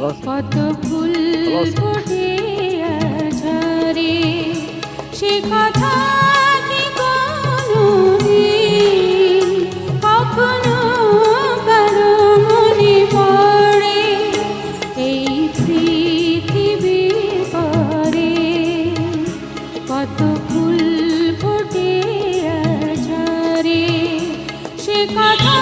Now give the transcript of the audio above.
কত ফুল ফোটে ঝরে সে কথা কি কোনদিন কখনো কারো মনে পড়ে এই পৃথিবীর পরে কত ফুল ফোটে ঝরে সে কথা